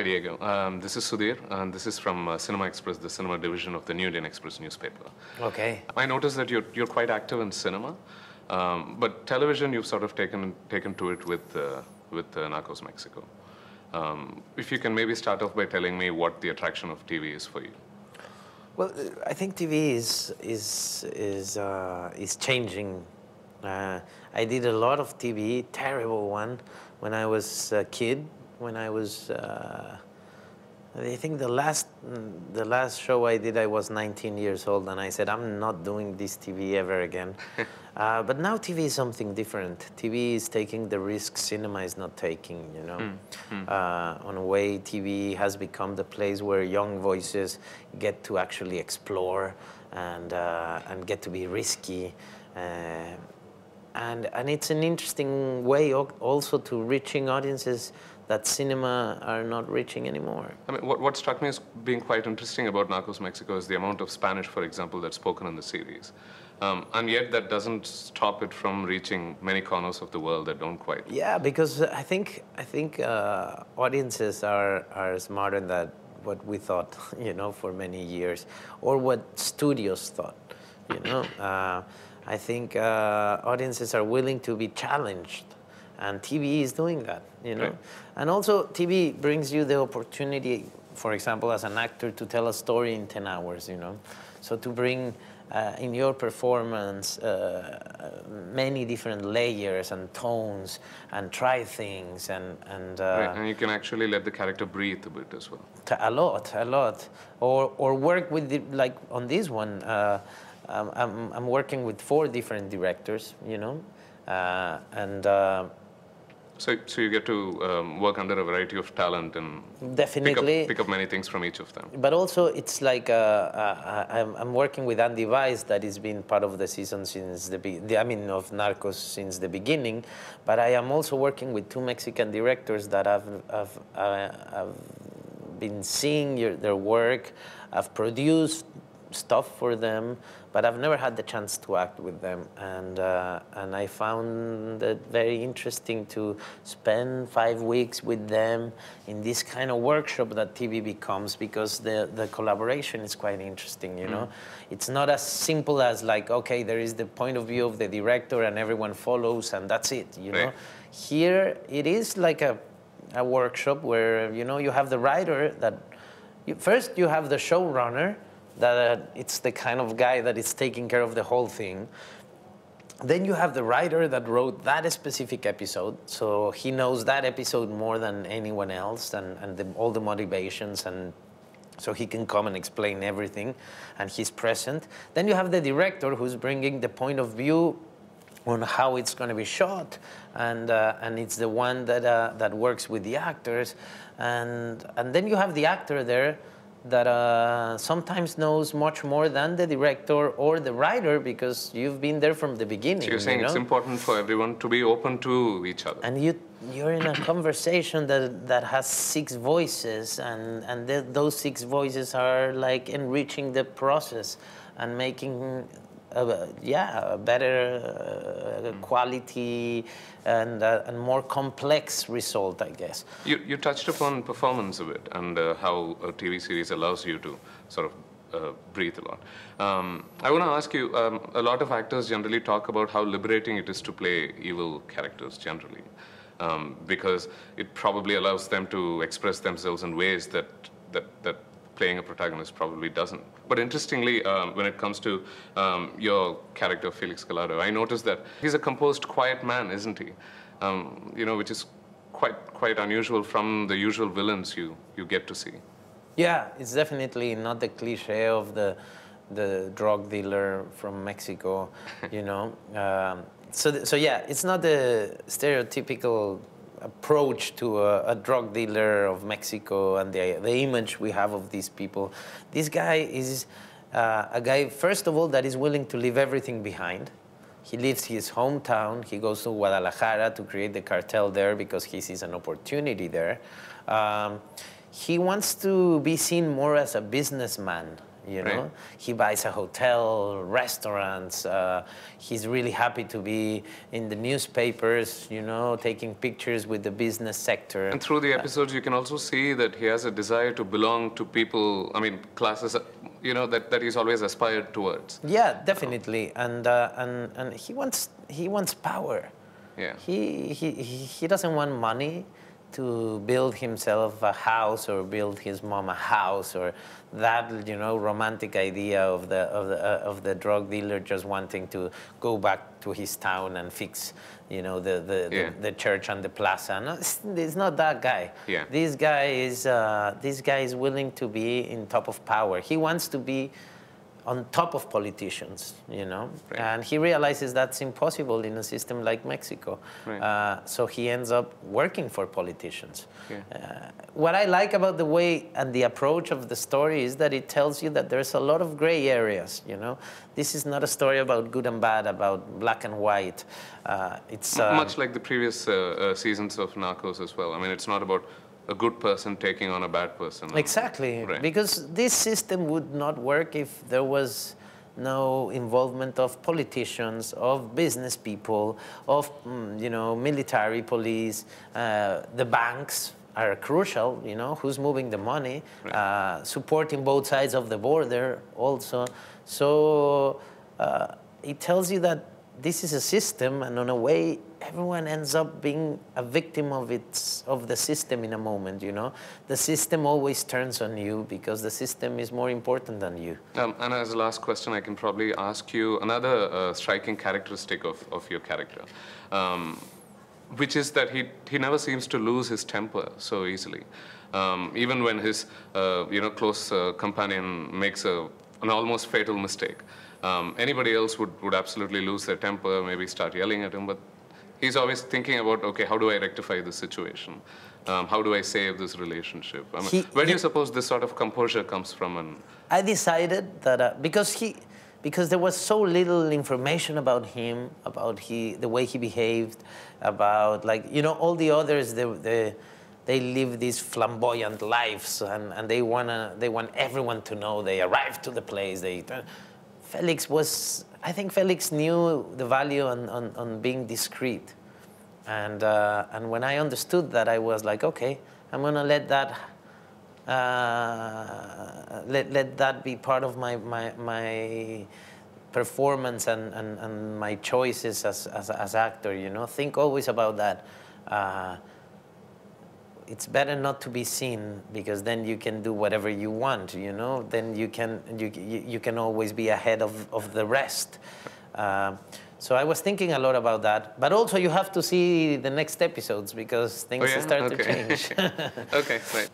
Diego. This is Sudhir, and this is from Cinema Express, the cinema division of the New Indian Express newspaper. Okay. I noticed that you're quite active in cinema, but television you've sort of taken to it with Narcos Mexico. If you can maybe start off by telling me what the attraction of TV is for you. Well, I think TV is changing. I did a lot of TV, terrible one, when I was a kid. When I was, I think the last show I did, I was 19 years old, and I said, I'm not doing this TV ever again. But now TV is something different. TV is taking the risk cinema is not taking, you know. On a way, TV has become the place where young voices get to actually explore and get to be risky. And it's an interesting way also to reaching audiences that cinema are not reaching anymore. I mean, what struck me as being quite interesting about Narcos Mexico is the amount of Spanish, for example, that's spoken in the series. And yet that doesn't stop it from reaching many corners of the world that don't quite. Yeah, because I think audiences are smarter than what we thought, you know, for many years, or what studios thought, you know. I think audiences are willing to be challenged, and TV is doing that, you know. Right. And also, TV brings you the opportunity, for example, as an actor, to tell a story in 10 hours, you know. So to bring in your performance many different layers and tones, and try things, and right. And you can actually let the character breathe a bit as well. A lot. Or work with, like on this one, I'm working with 4 different directors, you know, So you get to work under a variety of talent and definitely pick up many things from each of them. But also, it's like I'm working with Andy Weiss, that has been part of the season since of Narcos since the beginning. But I am also working with 2 Mexican directors that I've been seeing their work. I've produced stuff for them, but I've never had the chance to act with them, and I found it very interesting to spend 5 weeks with them in this kind of workshop that TV becomes, because the collaboration is quite interesting, you know. It's not as simple as like, okay, there is the point of view of the director and everyone follows and that's it, you know. Here it is like a workshop where, you know, you have the writer that first you have the showrunner, that it's the kind of guy that is taking care of the whole thing. Then you have the writer that wrote that specific episode, so he knows that episode more than anyone else, and all the motivations, and so he can come and explain everything, and he's present. Then you have the director who's bringing the point of view on how it's going to be shot, and it's the one that works with the actors, and then you have the actor there that sometimes knows much more than the director or the writer, because you've been there from the beginning. So you're saying, you know, it's important for everyone to be open to each other. And you're in a conversation that has 6 voices, and those 6 voices are like enriching the process and making a better quality and more complex result, I guess. You touched upon performance a bit, and how a TV series allows you to sort of breathe a lot. I want to ask you, a lot of actors generally talk about how liberating it is to play evil characters generally, because it probably allows them to express themselves in ways that playing a protagonist probably doesn't. But interestingly, when it comes to your character, Felix Gallardo, I noticed that he's a composed, quiet man, isn't he? You know, which is quite unusual from the usual villains you get to see. Yeah, it's definitely not the cliche of the drug dealer from Mexico, you know. So yeah, it's not the stereotypical approach to a drug dealer of Mexico and the image we have of these people. This guy is a guy, first of all, that is willing to leave everything behind. He leaves his hometown. He goes to Guadalajara to create the cartel there because he sees an opportunity there. He wants to be seen more as a businessman, you Right. know? He buys a hotel, restaurants. He's really happy to be in the newspapers, you know, taking pictures with the business sector. And through the episodes, you can also see that he has a desire to belong to people, I mean, classes, you know, that he's always aspired towards. Yeah, definitely. And he wants power. Yeah. He doesn't want money to build himself a house or build his mom a house, or that, you know, romantic idea of the drug dealer just wanting to go back to his town and fix, you know, the church and the plaza. No, it's not that guy. Yeah. This guy is willing to be in top of power. He wants to be on top of politicians, you know, right. and he realizes that's impossible in a system like Mexico. Right. So he ends up working for politicians. Yeah. What I like about the way and the approach of the story is that it tells you that there's a lot of gray areas, you know. This is not a story about good and bad, about black and white. It's much like the previous seasons of Narcos as well. I mean, it's not about a good person taking on a bad person. Exactly, right. Because this system would not work if there was no involvement of politicians, of business people, of you know, military, police. The banks are crucial, you know, who's moving the money, right. Supporting both sides of the border also. So it tells you that this is a system, and in a way, everyone ends up being a victim of the system in a moment, you know? The system always turns on you because the system is more important than you. And as a last question, I can probably ask you another striking characteristic of your character, which is that he never seems to lose his temper so easily. Even when his you know, close companion makes an almost fatal mistake. Anybody else would absolutely lose their temper, maybe start yelling at him, but he's always thinking about, okay, how do I rectify this situation? How do I save this relationship? I mean, where do you suppose this sort of composure comes from? And I decided that because there was so little information about him, about the way he behaved, about, like, you know, all the others, they live these flamboyant lives, and they want everyone to know they arrived to the place. I think Felix knew the value on being discreet. And when I understood that, I was like, okay, I'm gonna let that let that be part of my performance and my choices as actor, you know. Think always about that. It's better not to be seen, because then you can do whatever you want, you know. Then you can always be ahead of the rest. So I was thinking a lot about that. But also you have to see the next episodes, because things start to change. Okay, right.